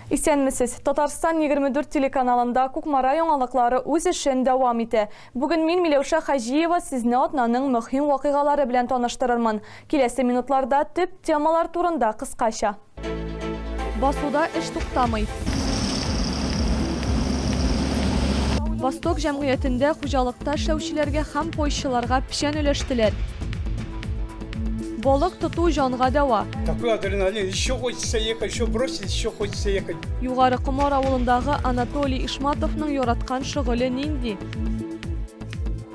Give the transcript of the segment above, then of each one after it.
Исәнмесез, Татарстан 24 телеканалында Кукмара яңалыклары үз эшен дәвам итә. Бүген мин Миләүшә Хаҗиева сезне атнаның мөһим вакыйгалары белән таныштырырмын. Киләсе минутларда төп темалар турында кыскача. Басуда эш туктамый. Восток җәмгыятендә хуҗалыкта эшләүчеләргә һәм пойчыларга печән өләштеләр. Балык тоту жанга дәва. Такой адреналин, еще хочется ехать, еще бросить, еще хочется ехать. Югары Комар авылындагы Анатолий Ишматовның яраткан шөгыле нинди?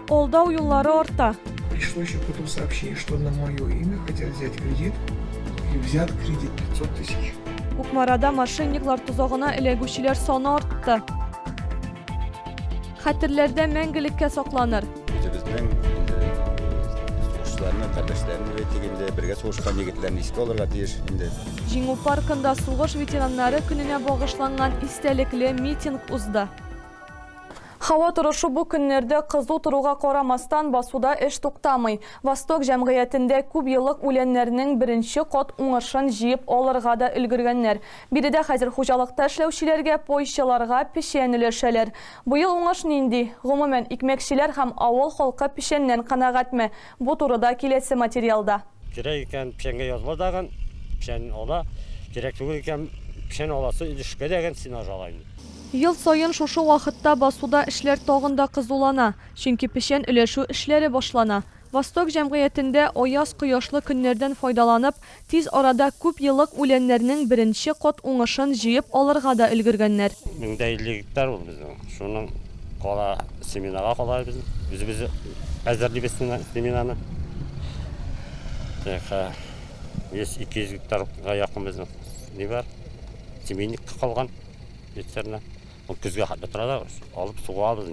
Алдау юллары арта. Пришло еще потом сообщение, что на мое имя хотят взять кредит, и взят кредит 500 тысяч. Кукмарада мошенниклар тузагына эләгүчеләр саны артты. Хәтерләрдә мәңгелеккә сакланыр. Җиңү паркында сугыш ветераннары көненә багышланган истәлекле митинг узды. Һава торышы бу көннәрдә кызу торуга карамастан басуда эш туктамый. Восток җәмгыятендә күп еллык үләннәрнең беренче кат уңышын җыеп алырга да өлгергәннәр. Биредә хәзер хуҗалыкта эшләүчеләргә, пойчыларга печән өләшәләр. Быел уңыш нинди? Гомумән икмәкчеләр һәм авыл халкы печәннән канагатьме? Бу турыда киләсе материалда. Кирәк икән печәнгә язма даган, печән ала. Кирәк түгел икән печән аласы илешкә дигән синаж алайны. Ел сайын шушы вакытта басуда эшләр тагын да кызулана, чөнки печән өләшү эшләре башлана. Восток җәмгыятендә аяз кояшлы көннәрдән файдаланып, тиз арада күп еллык үләннәрнең беренче кат уңышын җыеп алырга да өлгергәннәр. 1050 гектар ул безнең. Шуның кала семинарга кала без әзерлибез семинарны. Так, 200 гектарга якын безнең. Ни бар? Семейник калган ветерна. Көзгә хәтле торада алып сугабыз,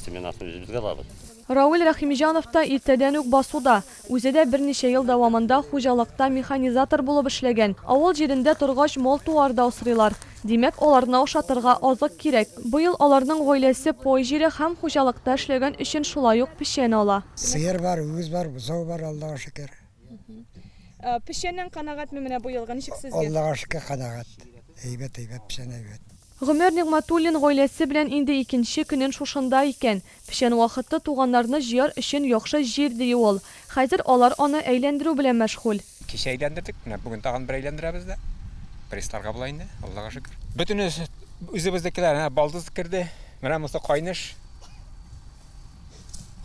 семенасын үзебезгә алабыз. Рауль Рахимҗанов та иртәдән үк басуда. Үзе дә берничә ел дәвамында хуҗалыкта механизатор булып эшләгән. Авыл җирендә торгач мал туарда усрыйлар. Димәк, аларны ашатырга азык кирәк. Быел аларның гаиләсе пой җире һәм хуҗалыкта эшләгән өчен шулай ук печән ала. Сыер бар, үз бар, бузау бар, Аллага шөкер. Печәннән канагатьме менә бу елга ничек сезгә? Аллага шөкер канагат. Әйбәт, печән әйбәт. Гомер Нигъматуллин гаиләсе белән инде икенче көнен шушында икән. Печән вакыты туганнарны җыяр өчен яхшы җир ди ул. Хәзер алар аны әйләндерү белән мәшгуль. Кичә әйләндердек, менә бүген тагын бер әйләндерәбез дә. Пристаньга була инде, Аллага шөкер. Бөтен үзебездәкеләр, балдыз кирде. Менә монысы кайныш.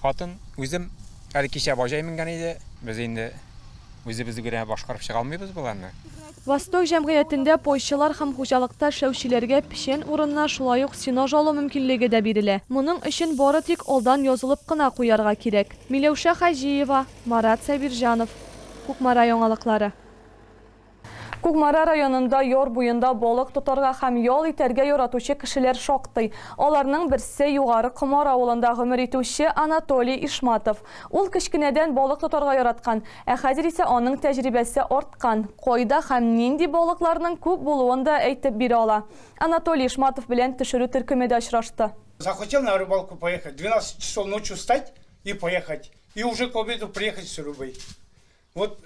Хатын үзем әле кичә бажай менгән иде. Без инде үзебезне генә башкарып чыга алмыйбыз буларны. Восток җәмгыятендә пойчылар һәм хуҗалыкта эшләүчеләргә печән урынына шулай ук синаж алу мөмкинлеге дә бирелә. Моның өчен бары тик алдан язылып кына куярга кирәк. Миләүшә Хаҗиева, Марат Сабирҗанов, Кукмара яңалыклары. Кукмара районында яр буенда балык тотарга һәм ял итәргә яратучы кешеләр шактый. Аларның берсе Югары Комар авылында гомер итүче Анатолий Ишматов. Ул кечкенәдән балык тотарга яраткан, ә хәзер исә аның тәҗрибәсе арткан. Кайда һәм нинди балыкларның күп булуын да әйтеп бирә ала. Анатолий Ишматов белән төшерү төркемендә очрашты. Захотел на рыбалку поехать, 12 часов ночью встать и поехать. И уже к обеду приехать с рыбой. Вот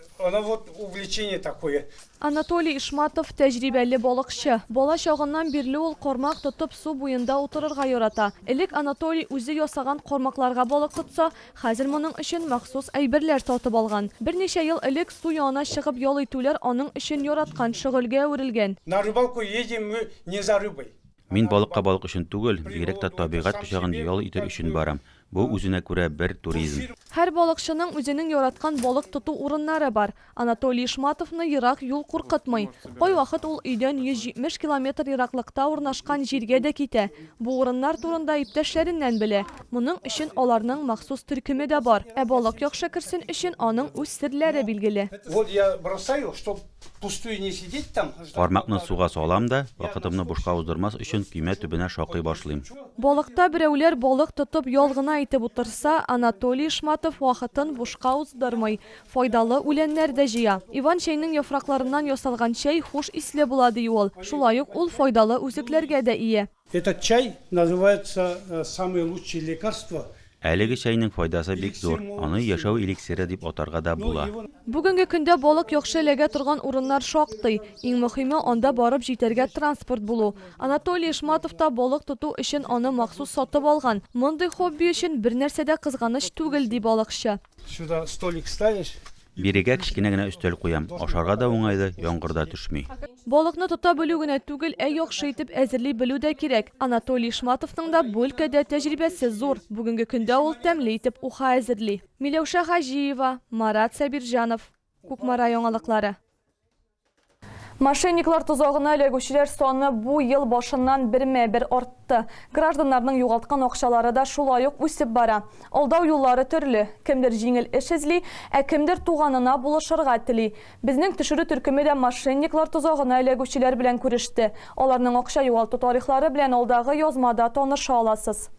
увлечение такое. Анатолий Ишматов тәҗрибәле балыкчы. Бала чагыннан бирле ул кармак тотып су буенда утырырга ярата. Элек Анатолий үзе ясаган кармакларга балык тотса, хәзер моның өчен махсус әйберләр сатып алган. Берничә ел элек су янына чыгып ял итүләр аның өчен яраткан шөгыльгә әверелгән. На рыбалку едем мы не за рыбой. Мин балыкка балык өчен түгел, бигрәк тә табигать кочагын ял итер өчен барам. Бу үзенә күрә бер туризм. Һәр балыкчының үзенең яраткан балык тоту урыннары бар. Анатолий Ишматовны ерак юл куркытмый. Кай вакыт ул өйдән 170 километр ераклыкта урнашкан җиргә дә китә. Бу урыннар турында иптәшләреннән белә. Моның өчен аларның махсус төркеме дә бар. Ә балык яхшы керсен өчен аның үз серләре билгеле. Вот я бросаю, чтоб пустую не сидеть там. Кармакны суга салам да, вакытымны бушка уздырмас өчен көймә төбенә шакый башлыйм. Балыкта берәүләр балык тотып ял гына итеп утырса, Анатолий Ишматов вакытын бушка уздырмый, файдалы үләннәр дә җыя. Иван чәйнең яфракларыннан ясалган чәй хуш исле була ди ул. Шулай ук ул файдалы үзекләргә дә ия. Этот чай называется самое лучшее лекарство Әлеге чәйнең файдасы бик зур. Аны яшәү эликсире дип атарга да була. Бүгенге көндә балык яхшы эләгә торган урыннар шактый. Иң мөһиме анда барып җитәргә транспорт булу. Анатолий Ишматов та балык тоту өчен аны махсус сатып алган. Мондый хобби өчен бер нәрсәдә кызганыч түгел ди балыкчы. Сюда столик ставишь. Бирегә кечкенә генә өстәл куям. Ашарга да уңайлы, яңгырда төшми. Балыкны тота белү генә түгел, яхшы итеп әзерли белү дә кирәк. Анатолий Ишматовның да бу өлкәдә тәҗрибәсе зур. Бүгенге көндә ул тәмле итеп уха әзерли. Миләүшә Хаҗиева, Марат Сабирҗанов, Кукмара яңалыклары. Мошенниклар тузагына эләгүчеләр саны бу ел башыннан бермә-бер артты. Гражданнарның югалткан акчалары да шулай ук үсеп бара. Алдау юллары төрле. Кемдер җиңел эш эзли, кемдер туганына булышырга тели. Безнең төшерү төркеме дә мошенниклар тузагына эләгүчеләр белән күреште. Аларның акча югалту тарихлары белән алдагы язмада таныша аласыз.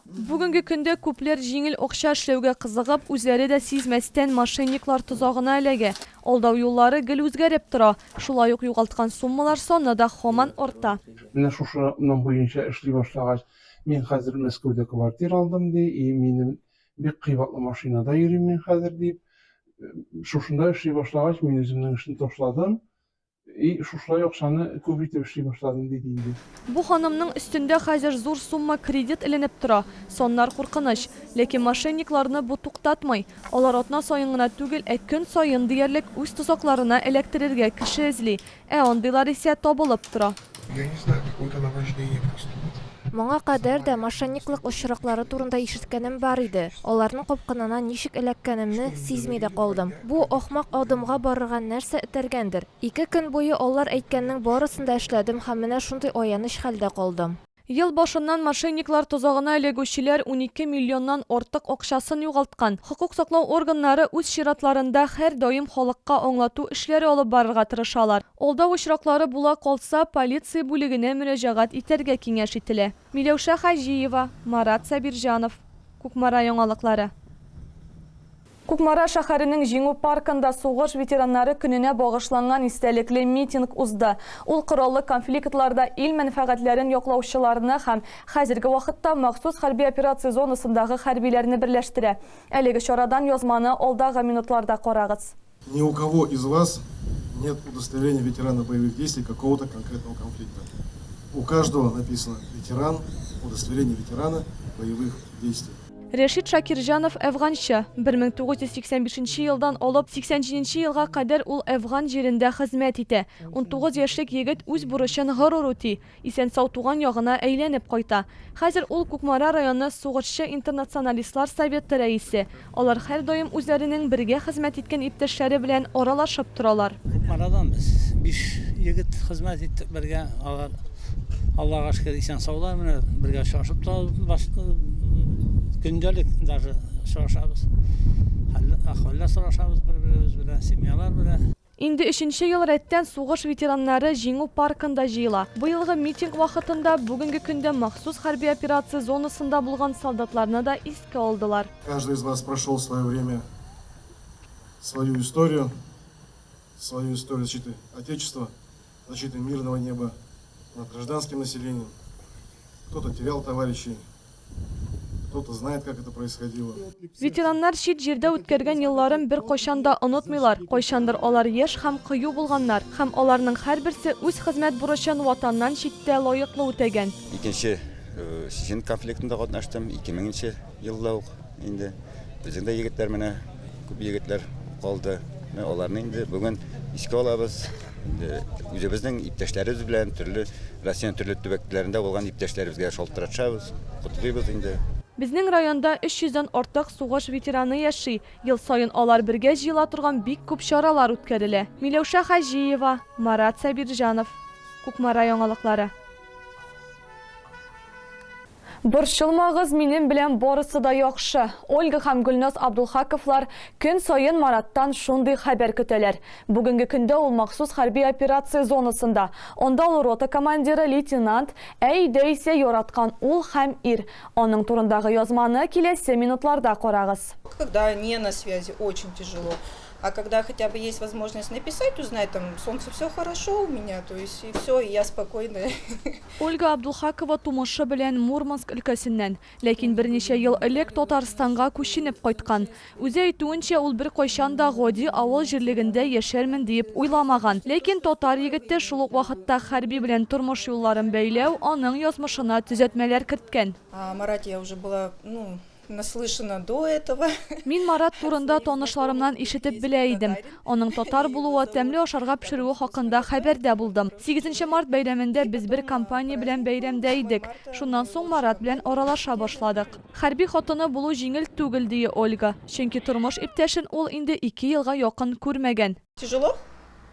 Бүгенге көндә күпләр җиңел акча эшләүгә кызыгып, үзләре дә сизмәстән мошенниклар тузагына эләгә. Алдау юллары гел үзгәреп тора. Шулай ук югалткан суммалар саны да һаман арта. Менә шушының буенча эшли башлагач, мин хәзер Мәскәүдә квартира алдым ди, и минем бик кыйбатлы машинада йөрим мин хәзер дип. Шушында эшли башлагач, мин үземнең эшне ташладым. И шушылай акчаны күп итеп эшли башладым диде инде. Бу ханымның өстендә хәзер зур сумма кредит эленеп тора. Соннар куркыныч, ләкин мошенникларны бу туктатмый. Алар атна саен гына түгел, көн саен диярлек үз тузакларына эләктерергә кеше эзли. Андыйлар исә табылып тора. Я не знаю, какое-то наваждение просто. Моңа кадәр дә мошенниклык очраклары турында ишеткәнем бар иде. Аларның капканына ничек эләккәнемне сизми дә калдым. Бу ахмак адымга барырга нәрсә этәргәндер. 2 көн буе алар әйткәннең барысында эшләдем һәм менә шундый аяныч хәлдә калдым. Ел башыннан мошенниклар тузагына эләгүчеләр 12 миллионнан артык акчасын югалткан. Хокук саклау органнары үз чиратларында һәр даим халыкка аңлату эшләре алып барырга тырышалар. Алдау очраклары була калса, полиция бүлегенә мөрәҗәгать итәргә киңәш ителә. Миләүшә Хаҗиева, Марат Сабирҗанов, Кукмара яңалыклары. Кукмара шәһәренең Җиңү паркында сугыш ветераннары көненә багышланган истәлекле митинг узды. Ул кораллы конфликтларда ил мәнфәгатьләрен яклаучыларны һәм хәзерге вакытта махсус хәрби операция зонасындагы хәрбиләрне берләштерә. Әлеге чарадан язманы алдагы минутларда карагыз. Ни у кого из вас нет удостоверения ветерана боевых действий какого-то конкретного конфликта. У каждого написано ветеран, удостоверение ветерана боевых действий. Рәшит Шакирҗанов әфганчы. 1985 елдан алып 87 елга кадәр ул Әфган җирендә хезмәт итә. 19 яшьлек егет үз бурычын горур үти, исән-сау туган ягына әйләнеп кайта. Хәзер ул Кукмара районы сугышчы интернационалистлар советы рәисе. Алар һәр даим үзләренең бергә хезмәт иткән иптәшләре белән аралашып торалар. Кукмарадан без 5 егет хезмәт иттек бергә. Аллаһка шөкер исән-саулар менә бергә шашып Gündəlik даже soruşabız. Ahvallar soruşabız bir-birimiz белән, семьялар белән. Инде 3нче ел рәттән сугыш ветераннары Җиңү паркында җыела. Быелгы митинг вакытында бүгенге көндә махсус хәрби операция зонасында булган солдатларны да искә алдылар. Каждый из вас прошел свое время, свою историю защиты Отечества, защиты мирного неба над гражданским населением. Кто-то терял товарищей. Кто-то знает, как это происходило. Ветераннар чит җирдә үткәргән елларын бер кайчан да унутмыйлар. Кайчандыр алар яшь һәм кыю булганнар, һәм аларның һәрберсе үз хезмәт бурычын ватаннан читтә лаеклы үтәгән. Икенче Чечен конфликтында катнаштым 2000 елда ук инде. Безнең дә егетләр менә күп егетләр калды. Аларны инде бүген искә алабыз. Үзебезнең иптәшләребез белән Россиянең төрле төбәкләрендә булган иптәшләребезгә шалтыратабыз. Котлыйбыз инде. Безнең районда 300-дән артык сугыш ветераны яши. Ел саен алар бергә җыела торган бик күп чаралар үткәрелә. Миләүшә Хаҗиева, Марат Сабирҗанов, Кукмара яңалыклары. Борчылмагыз, минем белән барысы да яхшы. Ольга һәм Гөлназ Абдулхаковлар көн саен Мараттан шундый хәбәр көтәләр. Бүгенге көндә ул махсус хәрби операция зонасында. Онда ул рота командиры лейтенант Әйдәйсә яраткан ул һәм ир. Аның турындагы язманы киләсе минутларда карагыз. Когда не на связи, очень тяжело. А когда хотя бы есть возможность написать, узнать, там, солнце, все хорошо у меня, то есть и все, и я спокойная. Ольга Абдулхакова тумышы белән Мурманск өлкәсеннән, ләкин берничә ел элек Татарстанга күченеп кайткан. Үзе әйтүенчә, ул бер кайчан да гади авыл җирлегендә яшәрмен дип уйламаган. Ләкин татар егете шул ук вакытта хәрби белән тормыш юлларын бәйләү аның язмышына төзәтмәләр керткән. Марат я уже была, наслышана до этого. Мин Марат турында танышларымнан ишетеп белә идем. Аның татар булуы, тәмле ашарга пешерүе хакында хәбәрдә булдым. 8 март бәйрәмендә без бер компания белән бәйрәмдә идек. Шуннан соң Марат белән аралаша башладык. Хәрби хатыны булу җиңел түгел ди Ольга. Чөнки тормыш иптәшен ул инде 2 елга якын күрмәгән. Тяжело,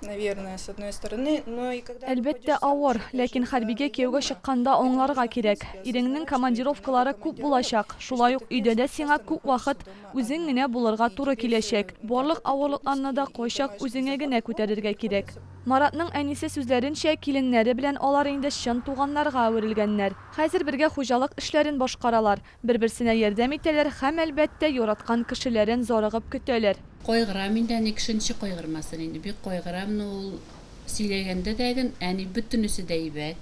наверное, с одной стороны, но и когда... Әлбәттә авыр, ләкин хәрбигә кияүгә чыкканда аңларга кирәк. Иреңнең командировкалары күп булачак. Шулай ук өйдә дә сиңа күп вакыт үзең генә булырга туры киләчәк. Барлык авырлыкларны да кайчак үзеңә генә күтәрергә кирәк. Маратның әнисе сүзләренчә, киленнәре белән алар инде чын туганнарга әверелгәннәр. Хәзер бергә хуҗалык эшләрен башкаралар. Бер-берсенә ярдәм итәләр һәм әлбәттә яраткан кешеләрен зарыгып көтәләр. Кайгырам инде, әни кешенче кайгырмасын инде. Бик кайгырам, ул сөйләгәндә дә идем, әни бөтенесе дә әйбәт.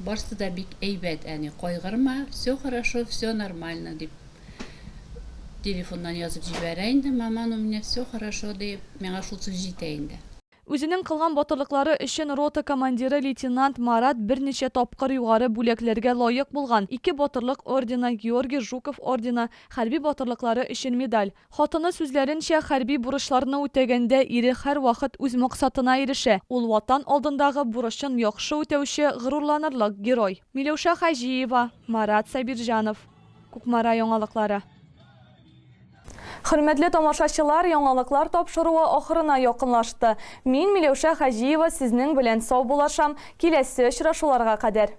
Барсы да бик әйбәт, әни кайгырма, все хорошо, все нормально дип. Телефоннан язып җибәрә инде, маман у меня все хорошо дип, миңа шул сүз җитә инде. Үзенең кылган батырлыклары өчен рота командиры лейтенант Марат берничә тапкыр югары бүләкләргә лаек булган. 2 батырлык ордена, Георгий Жуков ордена, хәрби батырлыклары өчен медаль. Хатыны сүзләренчә, хәрби бурычларны үтәгәндә ире һәр вакыт үз максатына ирешә. Ул ватан алдындагы бурычын яхшы үтәүче горурланырлык герой. Миләүшә Хаҗиева, Марат Сабирҗанов. Кукмара яңалыклары. Хөрмәтле тамашачылар, яңалыклар тапшыруы ахырына якынлашты. Мин Миләүшә Хаҗиева сезнең белән сау булашам. Киләсе очрашуларга кадәр.